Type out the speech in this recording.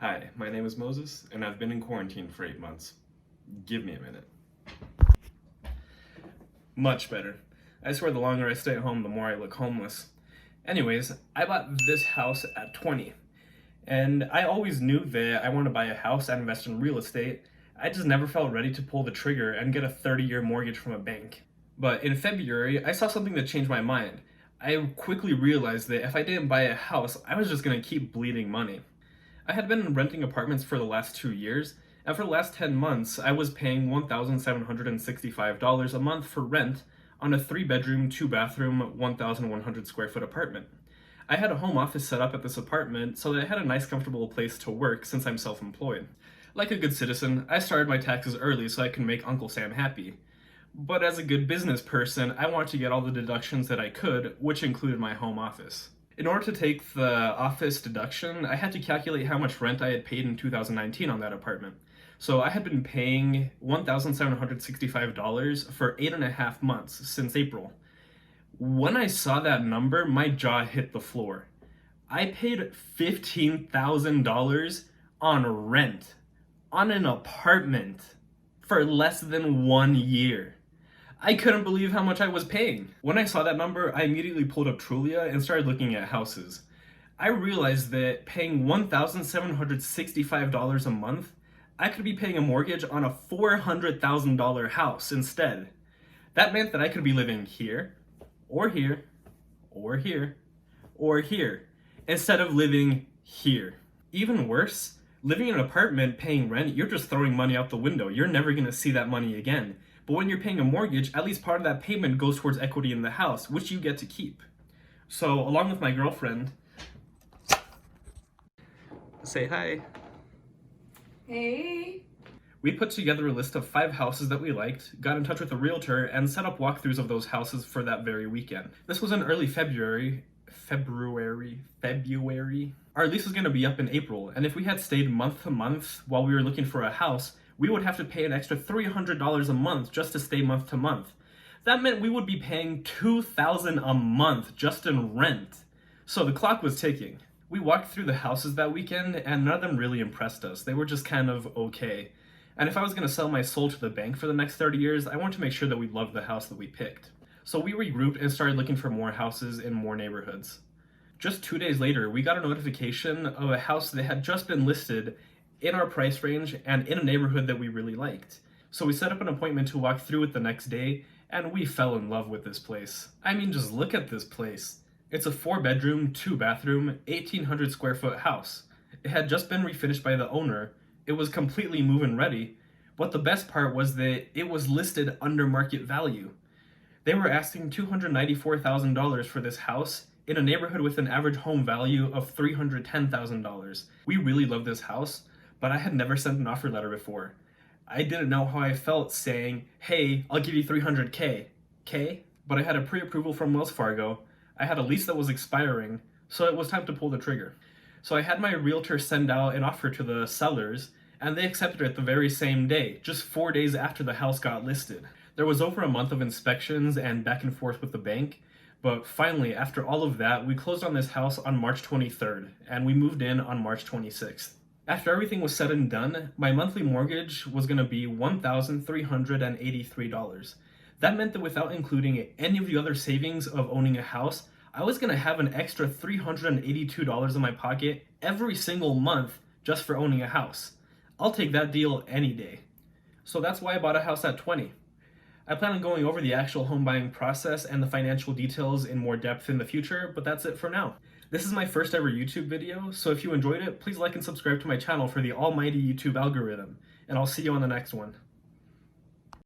Hi, my name is Moses, and I've been in quarantine for 8 months. Give me a minute. Much better. I swear the longer I stay at home, the more I look homeless. Anyways, I bought this house at 20, and I always knew that I want to buy a house and invest in real estate. I just never felt ready to pull the trigger and get a 30-year mortgage from a bank. But in February, I saw something that changed my mind. I quickly realized that if I didn't buy a house, I was just going to keep bleeding money. I had been renting apartments for the last 2 years, and for the last 10 months, I was paying $1,765 a month for rent on a 3-bedroom, 2-bathroom, 1,100 square foot apartment. I had a home office set up at this apartment so that I had a nice, comfortable place to work since I'm self-employed. Like a good citizen, I started my taxes early so I can make Uncle Sam happy. But as a good business person, I wanted to get all the deductions that I could, which included my home office. In order to take the office deduction, I had to calculate how much rent I had paid in 2019 on that apartment. So I had been paying $1,765 for 8.5 months since April. When I saw that number, my jaw hit the floor. I paid $15,000 on rent on an apartment for less than 1 year. I couldn't believe how much I was paying. When I saw that number, I immediately pulled up Trulia and started looking at houses. I realized that paying $1,765 a month, I could be paying a mortgage on a $400,000 house instead. That meant that I could be living here, or here, or here, or here, instead of living here. Even worse, living in an apartment paying rent, you're just throwing money out the window. You're never gonna see that money again. But when you're paying a mortgage, at least part of that payment goes towards equity in the house, which you get to keep. So, along with my girlfriend, say hi. Hey. We put together a list of 5 houses that we liked, got in touch with a realtor, and set up walkthroughs of those houses for that very weekend. This was in early February. Our lease was going to be up in April, and if we had stayed month to month while we were looking for a house, we would have to pay an extra $300 a month just to stay month to month. That meant we would be paying $2,000 a month just in rent. So the clock was ticking. We walked through the houses that weekend, and none of them really impressed us. They were just kind of okay. And if I was going to sell my soul to the bank for the next 30 years, I wanted to make sure that we loved the house that we picked. So we regrouped and started looking for more houses in more neighborhoods. Just 2 days later, we got a notification of a house that had just been listed in our price range and in a neighborhood that we really liked. So we set up an appointment to walk through it the next day, and we fell in love with this place. I mean, just look at this place. It's a 4-bedroom, 2-bathroom, 1,800 square foot house. It had just been refinished by the owner. It was completely move-in ready, but the best part was that it was listed under market value. They were asking $294,000 for this house in a neighborhood with an average home value of $310,000. We really love this house, but I had never sent an offer letter before. I didn't know how I felt saying, hey, I'll give you $300K. But I had a pre-approval from Wells Fargo, I had a lease that was expiring, so it was time to pull the trigger. So I had my realtor send out an offer to the sellers, and they accepted it the very same day, just 4 days after the house got listed. There was over a month of inspections and back and forth with the bank, but finally, after all of that, we closed on this house on March 23rd, and we moved in on March 26th. After everything was said and done, my monthly mortgage was going to be $1,383. That meant that without including any of the other savings of owning a house, I was going to have an extra $382 in my pocket every single month just for owning a house. I'll take that deal any day. So that's why I bought a house at 20. I plan on going over the actual home buying process and the financial details in more depth in the future, but that's it for now. This is my first ever YouTube video, so if you enjoyed it, please like and subscribe to my channel for the almighty YouTube algorithm, and I'll see you on the next one.